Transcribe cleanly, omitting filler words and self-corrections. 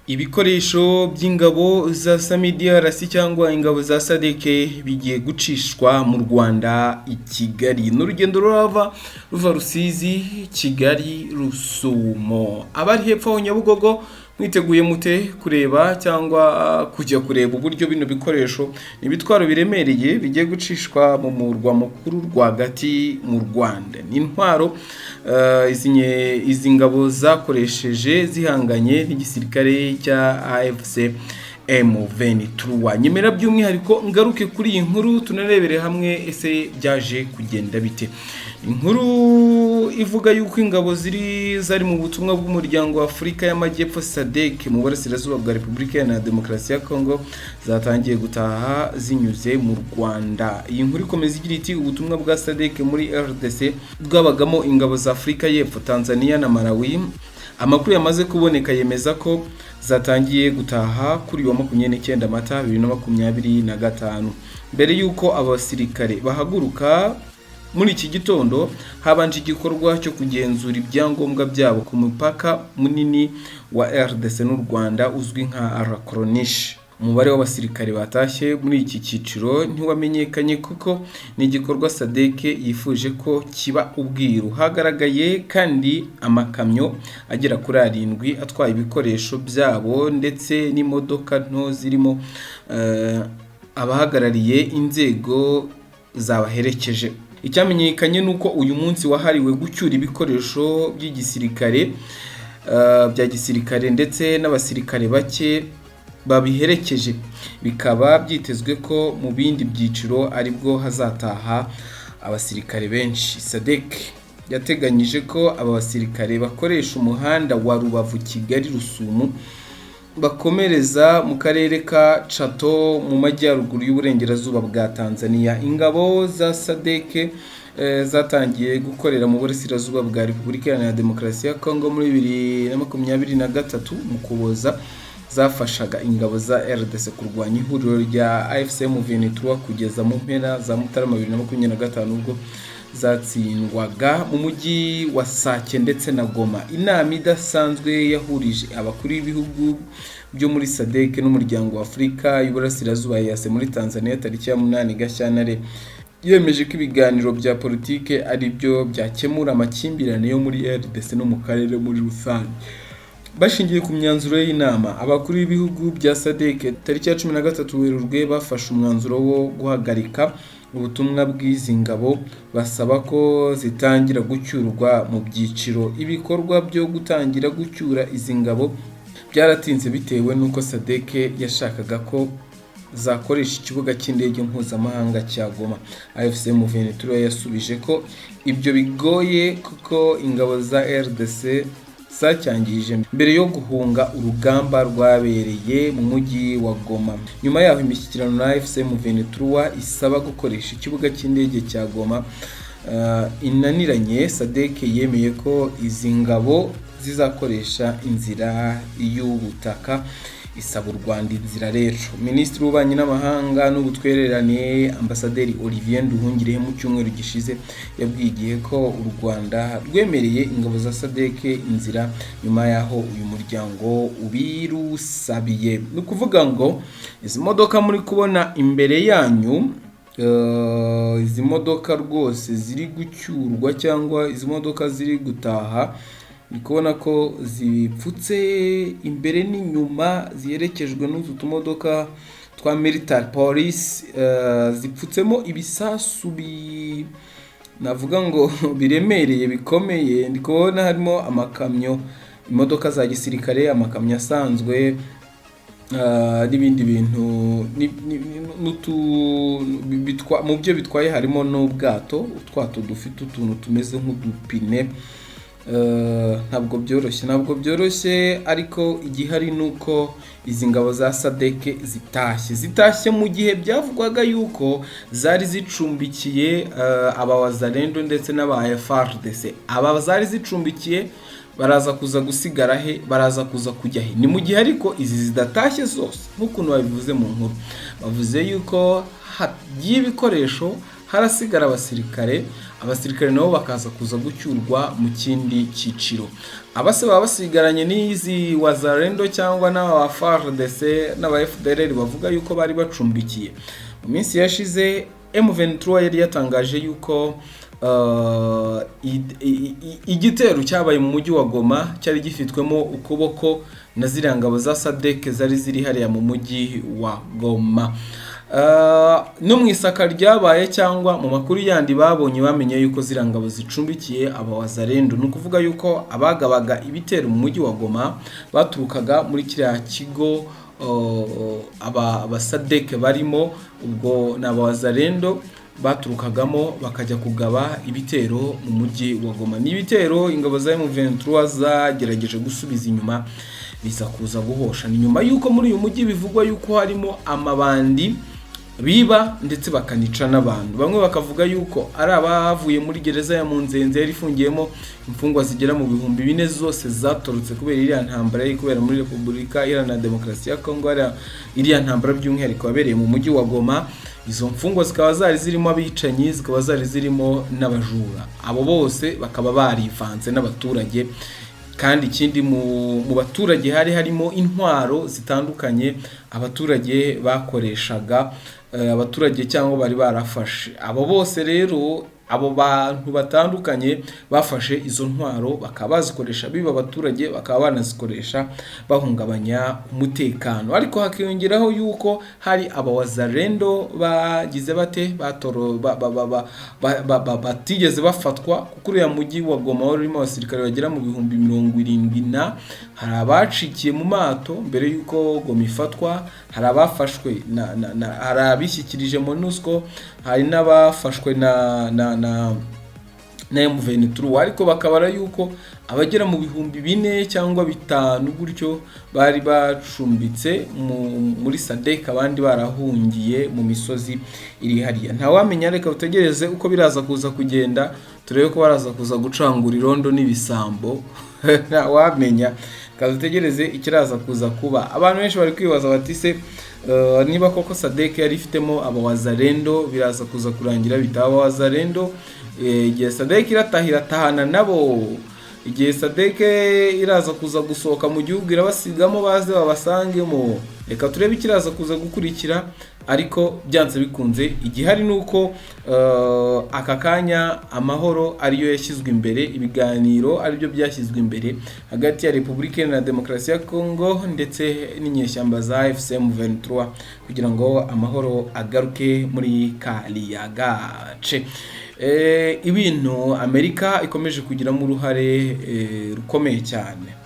Ibikoresho by'ingabo za SAMIDRC cyangwa ingabo za SADC bigiye gucishwa mu Rwanda i Kigali. N'urugendo ruva Rusizi, Kigali, Rusumo. Abari hepfo aho Nyabugogo mwiteguye mute kureba cyangwa kujya kureba uburyo bino bikoresho ibitwaro biremereye bigiye gucishwa mu murwa mukuru rwagati mu Rwanda. Ni intwaro izi ngabo zakoresheje zihanganye n'igisirikare cya AFC M23. Nyemera by'umwihariko ngaruke kuri iyi nkuru tunarebere hamwe ese byaje kugenda bite. Inkuru ivuga yuko ingabo zari mu butumwa bw'umuryango wa Afurika y'Amajyepfo SADC mu burasirazuba bwa Repubulika ya Demokarasi ya Kongo zatangiye gutaha zinyuze mu Rwanda. Iyi nkuru ikomeza igira iti ubutumwa bwa SADC muri RDC bwabagamo ingabo za Afurika y'Epfo, Tanzania na Malawi. Amakuru yamaze kuboneka yemeza ko zatangiye gutaha kuri wa 29 Mata 2025. Mbere yuko abasirikare bahaguruka muri iki gitondo habanje igikorwa cyo kugenzura ibyangombwa byabo ku mupaka munini wa RDC n'u Rwanda uzwi nka Arakoronish. Umubare w'abasirikare batashye muri iki cyiciro ntiwamenyekanye kuko ni igikorwa SADC yifuje ko kiba ubwiru. Hagaragaye kandi amakamyo agera kuri 7 atwaye ibikoresho byabo ndetse n'imodoka nto zirimo abahagarariye inzego zabaherekeje. Icyamenyekanye nuko uyu munsi wahariwe gucyura ibikoresho by'igisirikare bya gisirikare ndetse n'abasirikare bake babiherekeje. Bikaba byitezwe ko mu bindi byiciro aribwo hazataha abasirikare benshi. SADC yateganyije ko aba basirikare bakoresha umuhanda wa Rubavu Kigali Rusumo bakomereza mu karere ka Chato mu majyaruguru y'uburengerazuba bwa Tanzania. Ingabo za SADC zatangiye gukorera mu burasirazuba bwa Repubulika ya Demokarasi ya Kongo muri 2023 mu Kuboza zafashaga ingabo za RDC kurwanya ihuriro rya AFC M23 kugeza mu mpera za Mutarama 2025 ubwo zatsindwaga mu mujyi wa Sake ndetse na Goma. Inama idasanzwe yahurije abakuru b'ibihugu byo muri SADC n'umuryango wa Afurika y'Uburasirazuba yase muri Tanzania tariki ya 8 Gashyantare yemeje ko ibiganiro bya politike ari byo byakemura amakimbirane yo muri RDC no mu karere muri rusange. Bashingiye ku myanzuro y'inama, abakuru b'ibihugu bya SADC tariki ya 13 Werurwe bafashe umwanzuro wo guhagarika ubutumwa bw'izi ngabo basaba ko zitangira gucyurwa mu byiciro. Ibikorwa byo gutangira gucyura izi ngabo byaratinze bitewe nuko SADC yashakaga ko zakoresha ikibuga cy'indege mpuzamahanga cya Goma. AFC M23 yasubije ko ibyo bigoye kuko ingabo za RDC zacyangije mbere yo guhunga urugamba rwabereye mu mujyi wa Goma. Nyuma yaho imishyikirano na AFC M23 isaba gukoresha ikibuga cy'indege cya Goma inaniranye, SADC yemeye ko izi ngabo zizakoresha inzira y'ubutaka. Isaba u Rwanda inzira rero. Minisitiri w'Ububanyi n'Amahanga n'Ubutwererane Ambasaderi Olivier Nduhungirehe mu cyumweru gishize yabwigiye ko u Rwanda rwemereye ingabo za SADC inzira nyuma yaho uyu muryango ubirusabiye. Ni ukuvuga ngo izi modoka muri kubona imbere yanyu, izi modoka rwose ziri gucyurwa cyangwa izi modoka ziri gutaha, nikubona ko zipfutse imbere n'inyuma ziherekejwe n'utu tumodoka twa military police, zipfutsemo ibisasu navuga ngo biremereye bikomeye. Ndikubona harimo amakamyo, imodoka za gisirikare, amakamyo asanzwe n'ibindi bintu mu byo bitwaye harimo n'ubwato, utwato dufite utuntu tumeze nk'udupine. Ntabwo byoroshye ariko igihari nuko izi ngabo za SADC zitashye mu gihe byavugwaga yuko zari zicumbikiye abawazalendo ndetse n'aba FARDC. Aba zari zicumbikiye baraza kuza gusigara he, baraza kuza kujya he. Ni mu gihe ariko izi zidatashye zose nk'ukuntu babivuze mu nkuru, bavuze yuko hagiye ibikoresho harasigara abasirikare nabo bakaza kuza gucyurwa mu kindi cyiciro. Abase baba basigaranye n'izi wazalendo cyangwa n'aba FARDC n'aba FDLR bavuga yuko bari bacumbikiye. Mu minsi yashize M23 yari yatangaje yuko igitero cyabaye mu mujyi wa Goma cyari gifitwemo ukuboko na ziriya ngabo za SADC zari ziri hariya mu mujyi wa Goma. No mu isaka ryabaye cyangwa mu makuru yandi babonye bamenye yuko ziriya ngabo zicumbikiye abawazalendo, ni ukuvuga yuko abagabaga ibitero mu mujyi wa Goma baturukaga muri kiriya kigo abasadeke barimo, ubwo n'abawazalendo baturukagamo bakajya kugaba ibitero mu mujyi wa Goma. Ni ibitero ingabo za M23 zagerageje gusubiza inyuma biza kuza guhosha. Ni nyuma yuko muri uyu mujyi bivugwa yuko harimo amabandi biba ndetse bakanica n'abantu. Bamwe bakavuga yuko ari abavuye muri gereza ya Munzenze yari ifungiyemo imfungwa zigera mu 4,000 zose zatorotse kubera iriya ntambara yari kubera muri Repubulika Iharanira Demokarasi ya Kongo. Iriya ntambara by'umwihariko wabereye mu mujyi wa Goma. Izo mfungwa zikaba zari zirimo abicanyi, zikaba zari zirimo n'abajura. Abo bose bakaba barivanze n'abaturage, kandi ikindi mu baturage hari harimo intwaro zitandukanye abaturage bakoreshaga, abaturage cyangwa bari barafashe. Abo bose rero, abo bantu batandukanye bafashe izo ntwaro bakaba bazikoresha biba abaturage, bakaba banazikoresha bahungabanya umutekano. Ariko hakiyongeraho yuko hari abawazalendo bagize bate batigeze bafatwa, kuko uriya mujyi wa Goma urimo abasirikare bagera mu 70,000 hari abacikiye mu mato mbere yuko Goma ifatwa, hari abafashwe hari abishyikirije MONUSCO, hari n'abafashwe na M23, ariko bakabara yuko abagera mu 4,000 cyangwa 5 gutyo bari bacumbitse muri SADC, abandi barahungiye mu misozi iri hariya. Nta wamenya, reka utegereze uko biraza kuza kugenda, turebe ko baraza kuza gucangura irondo n'ibisambo. Nta wamenya, kadutegereze ikiraza kuza kuba. Abantu benshi bari kwibaza bati se niba koko SADC yari ifitemo abawazalendo biraza kuza kurangira bitaba abawazalendo, igihe SADC iratahana nabo, igihe SADC iraza kuza gusohoka mu gihugu irabasigamo baze babasangemo. Reka turebe ikiraza kuza gukurikira, ariko byanze bikunze igihari nuko aka kanya amahoro ariyo yashyizwe imbere, ibiganiro aribyo byashyizwe imbere hagati ya Repubulika Iharanira Demokarasi ya Kongo ndetse n'inyeshyamba za FCM23 kugira ngo amahoro agaruke muri kariya gace. Ibintu Amerika ikomeje kugiramo uruhare rukomeye cyane.